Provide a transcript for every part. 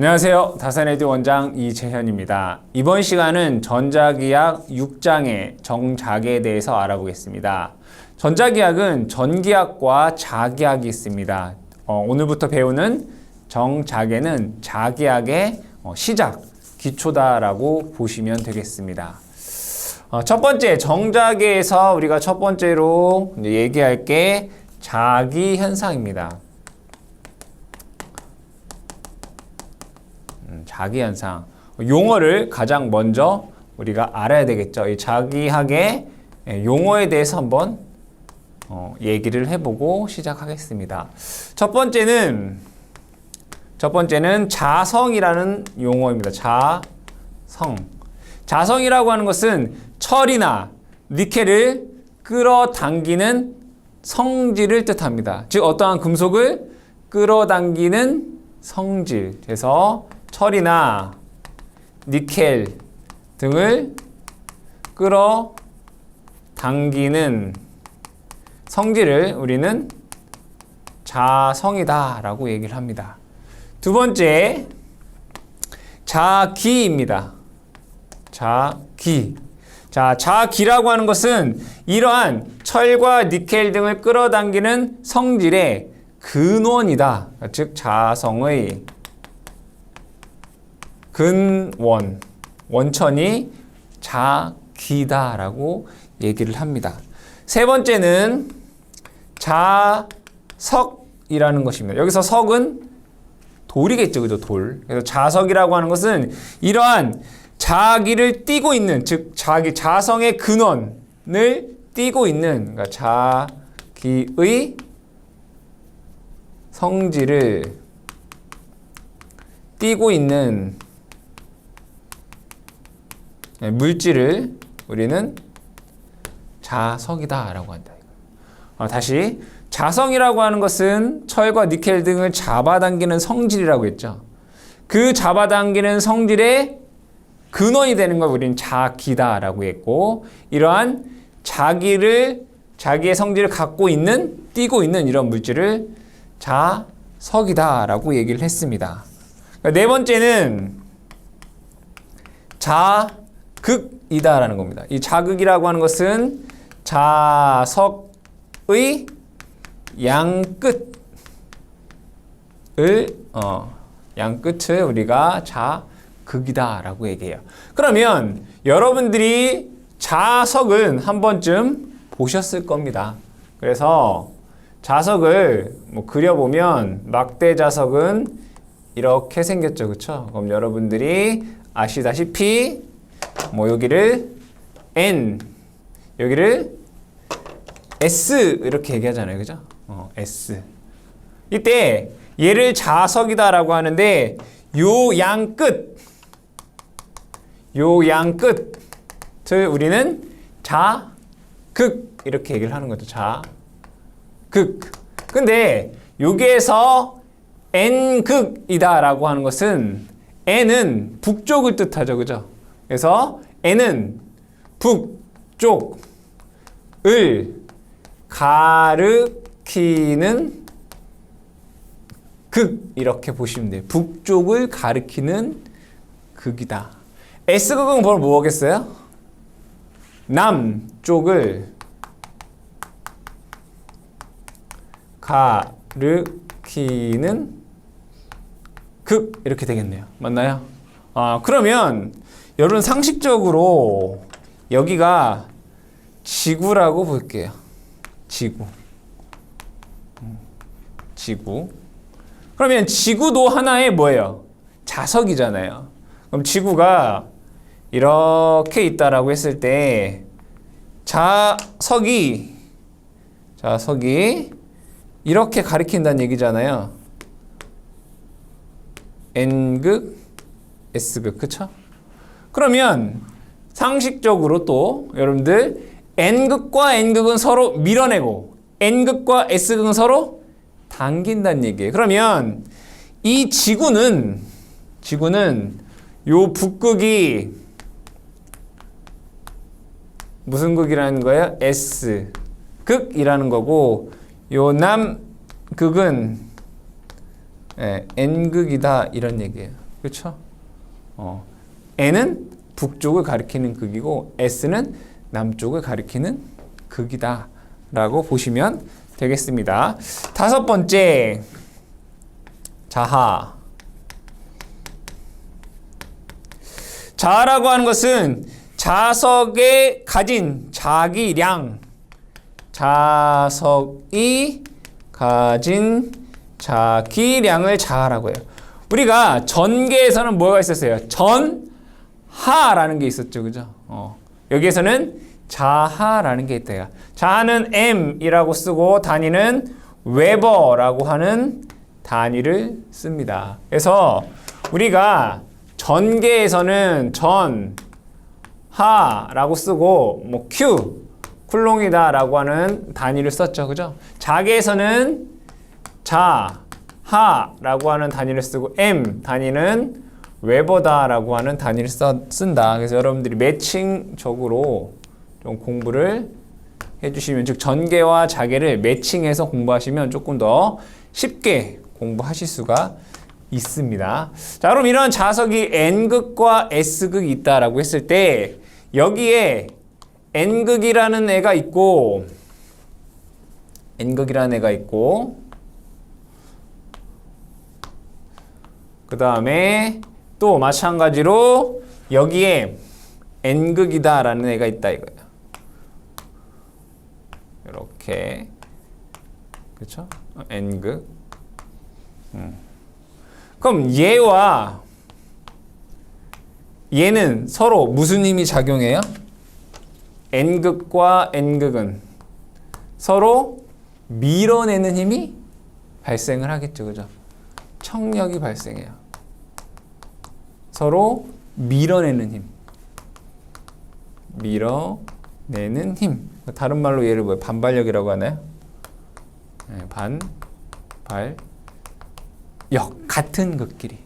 안녕하세요. 다산에듀 원장 이재현입니다. 이번 시간은 전자기학 6장의 정자계에 대해서 알아보겠습니다. 전자기학은 전기학과 자기학이 있습니다. 오늘부터 배우는 정자계는 자기학의 시작, 기초다라고 보시면 되겠습니다. 첫 번째, 정자계에서 우리가 첫 번째로 얘기할 게 자기현상입니다. 자기현상. 용어를 가장 먼저 우리가 알아야 되겠죠. 이 자기학의 용어에 대해서 한번 얘기를 해보고 시작하겠습니다. 첫 번째는 자성이라는 용어입니다. 자성. 자성이라고 하는 것은 철이나 니켈을 끌어당기는 성질을 뜻합니다. 즉 어떠한 금속을 끌어당기는 성질. 그래서 철이나 니켈 등을 끌어당기는 성질을 우리는 자성이다 라고 얘기를 합니다. 두 번째, 자기입니다. 자기. 자기라고 하는 것은 이러한 철과 니켈 등을 끌어당기는 성질의 근원이다. 즉 자성의 근원, 원천이 자기다라고 얘기를 합니다. 세 번째는 자석이라는 것입니다. 여기서 석은 돌이겠죠, 그죠? 돌. 그래서 자석이라고 하는 것은 이러한 자기를 띠고 있는, 즉 자기 자성의 근원을 띠고 있는, 그러니까 자기의 성질을 띠고 있는 물질을 우리는 자석이다라고 한다. 다시, 자성이라고 하는 것은 철과 니켈 등을 잡아당기는 성질이라고 했죠. 그 잡아당기는 성질의 근원이 되는 걸 우리는 자기다라고 했고, 이러한 자기의 성질을 갖고 있는, 띠고 있는 이런 물질을 자석이다라고 얘기를 했습니다. 네 번째는 자극이다라는 겁니다. 이 자극이라고 하는 것은 자석의 양끝을 우리가 자극이다라고 얘기해요. 그러면 여러분들이 자석은 한 번쯤 보셨을 겁니다. 그래서 자석을 그려보면 막대 자석은 이렇게 생겼죠, 그렇죠? 그럼 여러분들이 아시다시피 여기를 N, 여기를 S 이렇게 얘기하잖아요, 그죠? S. 이때 얘를 자석이다라고 하는데 요 양끝을 우리는 자극 이렇게 얘기를 하는 거죠. 자극. 근데 여기에서 N극이다라고 하는 것은 N은 북쪽을 뜻하죠, 그죠? 그래서 N은 북쪽을 가리키는 극 이렇게 보시면 돼요. 북쪽을 가리키는 극이다. S극은 뭐겠어요? 남쪽을 가리키는 극 이렇게 되겠네요. 맞나요? 그러면 여러분 상식적으로 여기가 지구라고 볼게요. 지구. 그러면 지구도 하나의 뭐예요? 자석이잖아요. 그럼 지구가 이렇게 있다라고 했을 때 자석이 이렇게 가리킨다는 얘기잖아요. N극, S극, 그쵸? 그러면 상식적으로 또 여러분들 N극과 N극은 서로 밀어내고 N극과 S극은 서로 당긴다는 얘기예요. 그러면 이 지구는 요 북극이 무슨 극이라는 거예요? S극이라는 거고 요 남극은 N극이다 이런 얘기예요. 그렇죠? N은 북쪽을 가리키는 극이고 S는 남쪽을 가리키는 극이다 라고 보시면 되겠습니다. 다섯 번째, 자하. 자하라고 하는 것은 자석에 가진 자기량, 자석이 가진 자기량을 자하라고 해요. 우리가 전계에서는 뭐가 있었어요? 전하라는 게 있었죠, 그죠? 여기에서는 자하라는 게 있대요. 자하는 M이라고 쓰고 단위는 웨버라고 하는 단위를 씁니다. 그래서 우리가 전계에서는 전하라고 쓰고 뭐 Q 쿨롱이다라고 하는 단위를 썼죠, 그죠? 자계에서는 자하라고 하는 단위를 쓰고 M 단위는 웨버다라고 하는 단위를 쓴다. 그래서 여러분들이 매칭적으로 좀 공부를 해주시면, 즉 전계와 자계를 매칭해서 공부하시면 조금 더 쉽게 공부하실 수가 있습니다. 자, 그럼 이런 자석이 N극과 S극이 있다라고 했을 때 여기에 N극이라는 애가 있고 그 다음에 또 마찬가지로 여기에 N극이다라는 애가 있다 이거예요. 이렇게, 그렇죠? N극. 그럼 얘와 얘는 서로 무슨 힘이 작용해요? N극과 N극은 서로 밀어내는 힘이 발생을 하겠죠, 그죠? 청력이 발생해요. 서로 밀어내는 힘. 밀어내는 힘. 다른 말로 얘를 뭐예요? 반발력이라고 하나요? 네, 반발력. 같은 극끼리.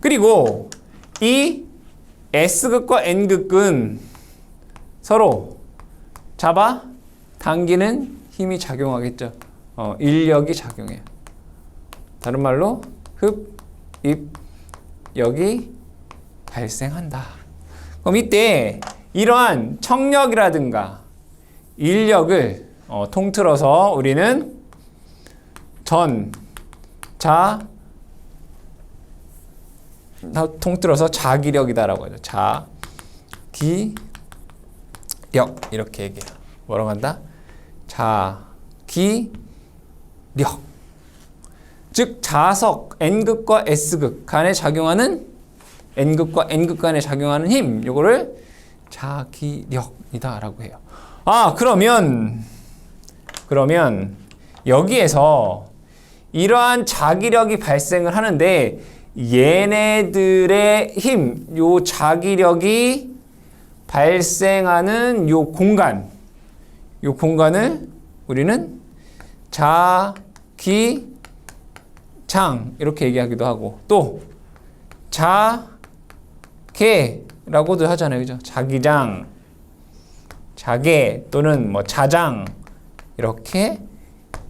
그리고 이 S극과 N극은 서로 잡아 당기는 힘이 작용하겠죠. 인력이 작용해요. 다른 말로 흡입력이 발생한다. 그럼 이때 이러한 청력이라든가 인력을 통틀어서 우리는 통틀어서 자기력이다라고 하죠. 자기력 이렇게 얘기해요. 뭐라고 한다? 자기력. 즉 자석 N극과 S극 간에 작용하는 N극과 N극 간에 작용하는 힘, 요거를 자기력이다라고 해요. 그러면 여기에서 이러한 자기력이 발생을 하는데 얘네들의 힘, 요 자기력이 발생하는 요 공간을 우리는 자기장 이렇게 얘기하기도 하고 또 자계라고도 하잖아요, 그죠? 자기장, 자계 또는 뭐 자장 이렇게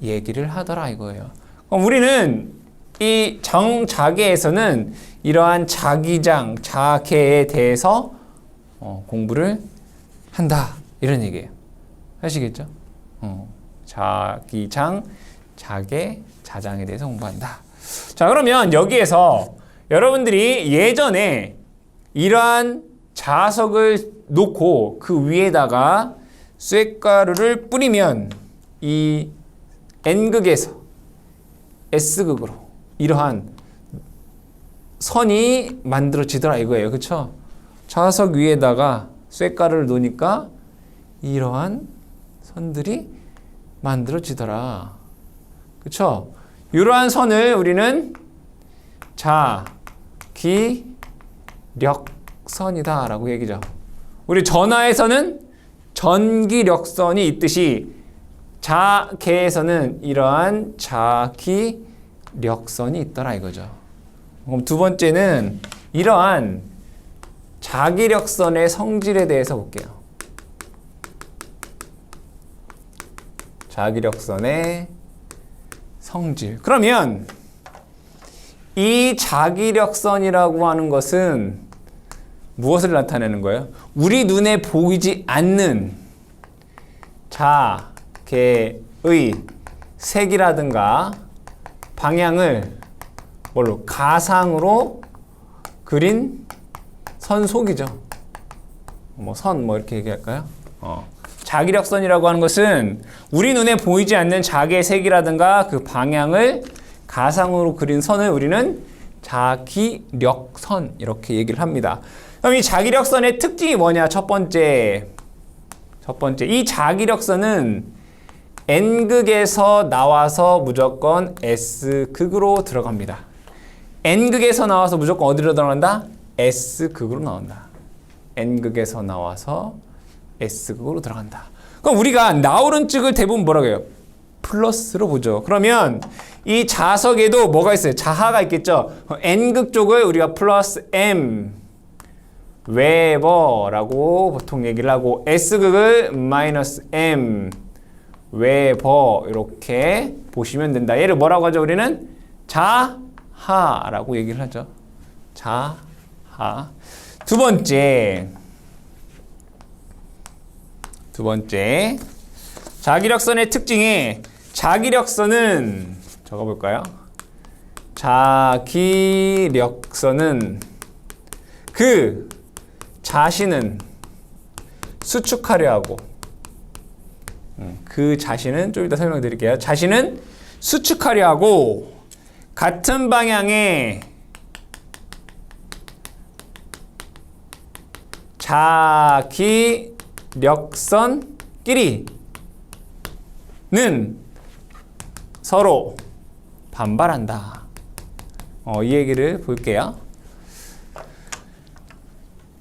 얘기를 하더라 이거예요. 그럼 우리는 이 정자계에서는 이러한 자기장, 자계에 대해서 공부를 한다 이런 얘기예요. 하시겠죠? 자기장, 자계, 자장에 대해서 공부한다. 자, 그러면 여기에서 여러분들이 예전에 이러한 자석을 놓고 그 위에다가 쇳가루를 뿌리면 이 N극에서 S극으로 이러한 선이 만들어지더라 이거예요. 그렇죠? 자석 위에다가 쇳가루를 놓으니까 이러한 선들이 만들어지더라. 그렇죠? 이러한 선을 우리는 자기력선이다라고 얘기죠. 우리 전하에서는 전기력선이 있듯이 자계에서는 이러한 자기력선이 있더라 이거죠. 그럼 두 번째는 이러한 자기력선의 성질에 대해서 볼게요. 자기력선의 성질. 그러면 이 자기력선이라고 하는 것은 무엇을 나타내는 거예요? 우리 눈에 보이지 않는 자개의 색이라든가 방향을 뭘로? 가상으로 그린 선속이죠. 선 이렇게 얘기할까요? 자기력선이라고 하는 것은 우리 눈에 보이지 않는 자개의 색이라든가 그 방향을 가상으로 그린 선을 우리는 자기력선 이렇게 얘기를 합니다. 그럼 이 자기력선의 특징이 뭐냐? 첫 번째 이 자기력선은 N극에서 나와서 무조건 S극으로 들어갑니다. N극에서 나와서 무조건 어디로 들어간다? S극으로 나온다. N극에서 나와서 S극으로 들어간다. 그럼 우리가 나오는 쪽을 대부분 뭐라고 해요? 플러스로 보죠. 그러면 이 자석에도 뭐가 있어요? 자하가 있겠죠. N극 쪽을 우리가 플러스 M 웨버라고 보통 얘기를 하고 S극을 마이너스 M 웨버 이렇게 보시면 된다. 얘를 뭐라고 하죠? 우리는 자하라고 얘기를 하죠. 자하. 두 번째 자기력선의 특징에 자기력선은 적어볼까요? 자기력선은 그 자신은 수축하려 하고 그 자신은 좀 이따 설명드릴게요. 자신은 수축하려 하고 같은 방향의 자기력선끼리는 서로 반발한다. 이 얘기를 볼게요.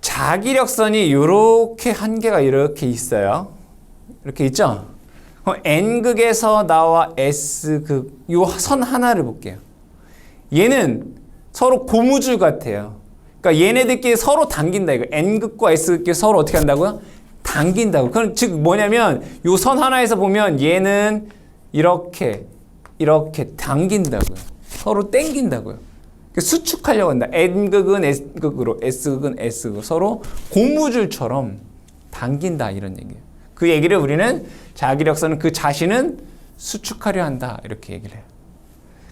자기력선이 이렇게 한계가 이렇게 있어요. 이렇게 있죠? N극에서 나와 S극 이 선 하나를 볼게요. 얘는 서로 고무줄 같아요. 그러니까 얘네들끼리 서로 당긴다 이거. N극과 S극끼리 서로 어떻게 한다고요? 당긴다고. 그럼 즉 뭐냐면 이 선 하나에서 보면 얘는 이렇게 당긴다고요. 서로 당긴다고요. 수축하려고 한다. N극은 S극으로, S극은 S극으로 서로 고무줄처럼 당긴다 이런 얘기예요. 그 얘기를 우리는 자기력선은 그 자신은 수축하려 한다 이렇게 얘기를 해요.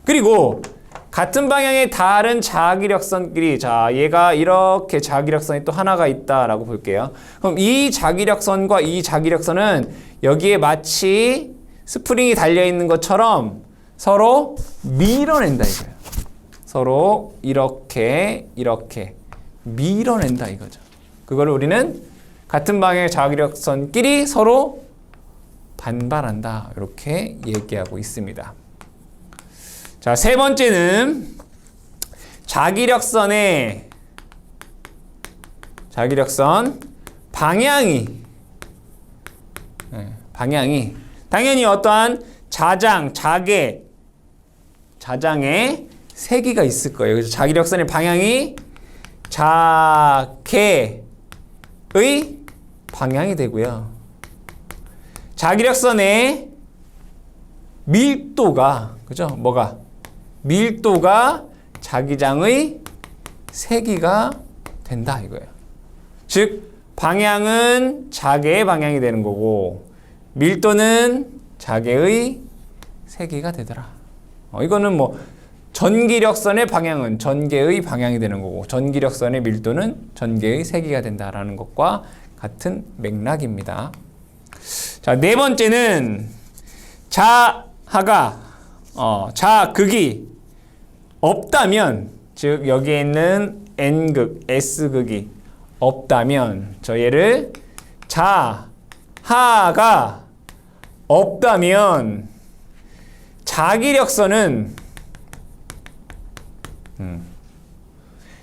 그리고 같은 방향의 다른 자기력선끼리 얘가 이렇게 자기력선이 또 하나가 있다라고 볼게요. 그럼 이 자기력선과 이 자기력선은 여기에 마치 스프링이 달려있는 것처럼 서로 밀어낸다 이거예요. 서로 이렇게 밀어낸다 이거죠. 그거를 우리는 같은 방향의 자기력선끼리 서로 반발한다 이렇게 얘기하고 있습니다. 자, 세 번째는 자기력선 방향이 당연히 어떠한 자장의 세기가 있을 거예요. 그래서 자기력선의 방향이 자개의 방향이 되고요. 자기력선의 밀도가 그죠? 밀도가 자기장의 세기가 된다 이거예요. 즉 방향은 자개의 방향이 되는 거고 밀도는 자개의 세기가 되더라. 이거는 전기력선의 방향은 전개의 방향이 되는 거고 전기력선의 밀도는 전개의 세기가 된다라는 것과 같은 맥락입니다. 자, 네 번째는 자극이 없다면 즉 여기에 있는 N극, S극이 없다면 얘를 자하가 없다면 자기력선은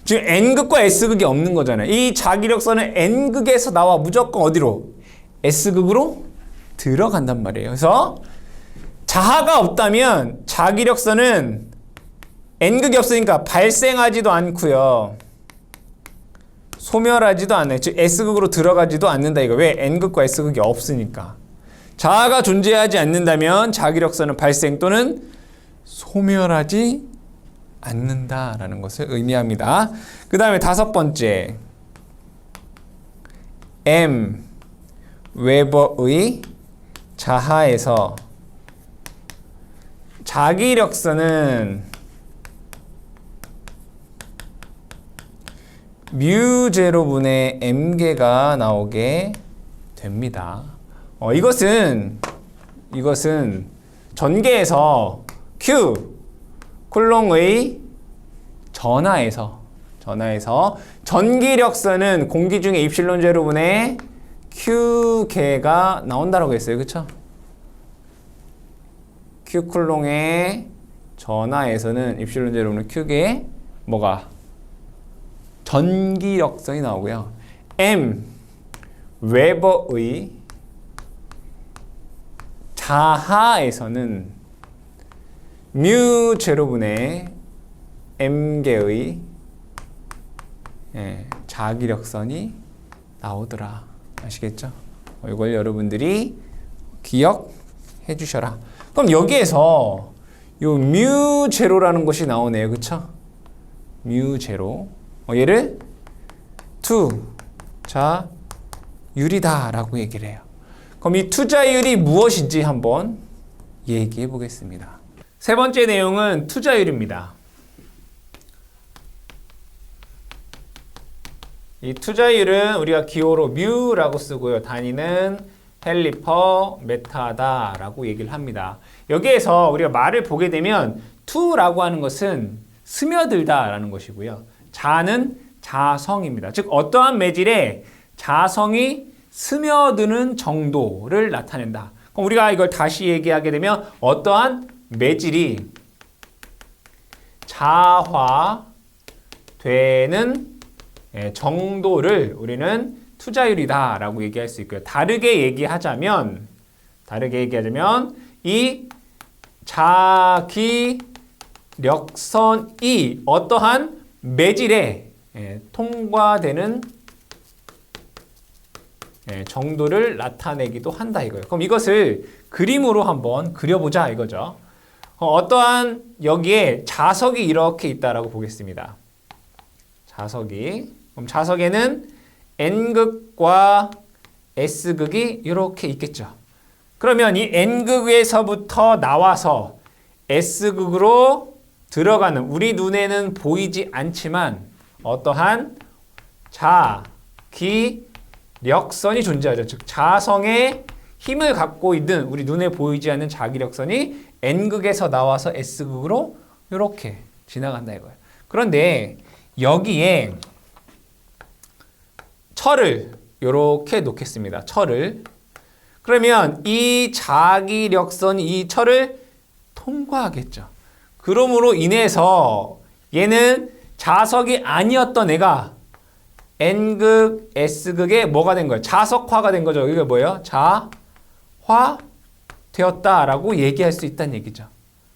지금 N극과 S극이 없는 거잖아요. 이 자기력선은 N극에서 나와 무조건 어디로? S극으로 들어간단 말이에요. 그래서 자하가 없다면 자기력선은 N극이 없으니까 발생하지도 않고요. 소멸하지도 않아요. 즉 S극으로 들어가지도 않는다 이거. 왜? N극과 S극이 없으니까. 자하가 존재하지 않는다면 자기력선은 발생 또는 소멸하지 않는다라는 것을 의미합니다. 그 다음에 다섯 번째, M. 웨버의 자하에서 자기력선은 μ0분의 m개가 나오게 됩니다. 이것은 전개에서 Q 쿨롱의 전하에서 전기력선은 공기 중에 입실론 제로분의 Q개가 나온다라고 했어요. 그쵸? Q 쿨롱의 전하에서는 입실론 제로분의 Q개 뭐가? 전기력선이 나오고요. M 웨버의 자하에서는 μ 제로분의 m개의 자기력선이 나오더라. 아시겠죠? 이걸 여러분들이 기억해 주셔라. 그럼 여기에서 요 μ 제로라는 것이 나오네요. 그쵸? μ 제로. 얘를 투자율이다 라고 얘기를 해요. 그럼 이 투자율이 무엇인지 한번 얘기해 보겠습니다. 세 번째 내용은 투자율입니다. 이 투자율은 우리가 기호로 μ라고 쓰고요. 단위는 헬리퍼 메타다 라고 얘기를 합니다. 여기에서 우리가 말을 보게 되면 투라고 하는 것은 스며들다 라는 것이고요. 자는 자성입니다. 즉 어떠한 매질에 자성이 스며드는 정도를 나타낸다. 그럼 우리가 이걸 다시 얘기하게 되면 어떠한 매질이 자화되는 정도를 우리는 투자율이다 라고 얘기할 수 있고요. 다르게 얘기하자면 이 자기력선이 어떠한 매질에 통과되는 정도를 나타내기도 한다 이거예요. 그럼 이것을 그림으로 한번 그려보자 이거죠. 어떠한 여기에 자석이 이렇게 있다라고 보겠습니다. 그럼 자석에는 N극과 S극이 이렇게 있겠죠. 그러면 이 N극에서부터 나와서 S극으로 들어가는 우리 눈에는 보이지 않지만 어떠한 자기력선이 존재하죠. 즉 자성의 힘을 갖고 있는 우리 눈에 보이지 않는 자기력선이 N극에서 나와서 S극으로 이렇게 지나간다 이거예요. 그런데 여기에 철을 이렇게 놓겠습니다. 철을. 그러면 이 자기력선이 이 철을 통과하겠죠. 그러므로 인해서 얘는 자석이 아니었던 애가 N극, S극에 뭐가 된 거예요? 자석화가 된 거죠. 이게 뭐예요? 자화되었다라고 얘기할 수 있다는 얘기죠.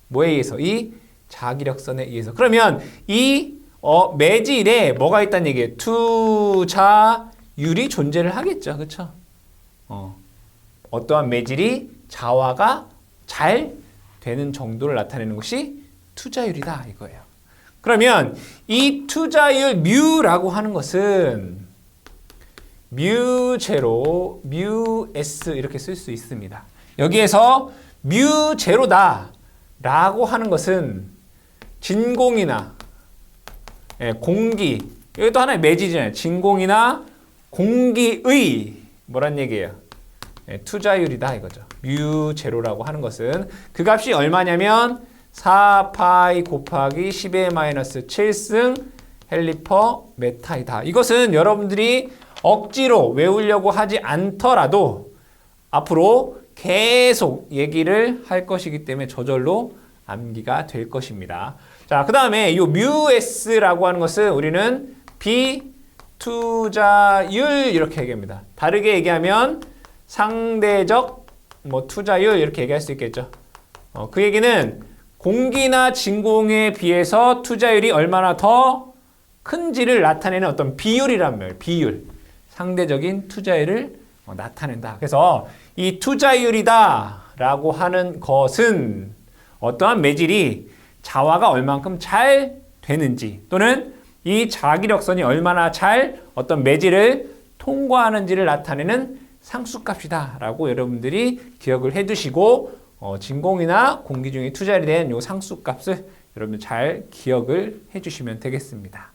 뭐에 의해서? 이 자기력선에 의해서. 그러면 이 매질에 뭐가 있다는 얘기예요? 투자율이 존재를 하겠죠. 그렇죠? 어떠한 매질이 자화가 잘 되는 정도를 나타내는 것이 투자율이다 이거예요. 그러면 이 투자율 μ라고 하는 것은 μ0, μs 이렇게 쓸 수 있습니다. 여기에서 μ0다 라고 하는 것은 진공이나 공기, 여기 또 하나의 매질이잖아요. 진공이나 공기의 뭐란 얘기예요? 투자율이다 이거죠. μ0라고 하는 것은 그 값이 얼마냐면 4파이 곱하기 10의 마이너스 7승 헬리퍼 메타이다. 이것은 여러분들이 억지로 외우려고 하지 않더라도 앞으로 계속 얘기를 할 것이기 때문에 저절로 암기가 될 것입니다. 자, 그 다음에 이 μs라고 하는 것은 우리는 비투자율 이렇게 얘기합니다. 다르게 얘기하면 상대적 투자율 이렇게 얘기할 수 있겠죠. 그 얘기는 공기나 진공에 비해서 투자율이 얼마나 더 큰지를 나타내는 어떤 비율이란 말이에요. 비율. 상대적인 투자율을 나타낸다. 그래서 이 투자율이다 라고 하는 것은 어떠한 매질이 자화가 얼만큼 잘 되는지 또는 이 자기력선이 얼마나 잘 어떤 매질을 통과하는지를 나타내는 상수값이다 라고 여러분들이 기억을 해두시고 진공이나 공기 중에 투자에 대한 이 상수값을 여러분 잘 기억을 해주시면 되겠습니다.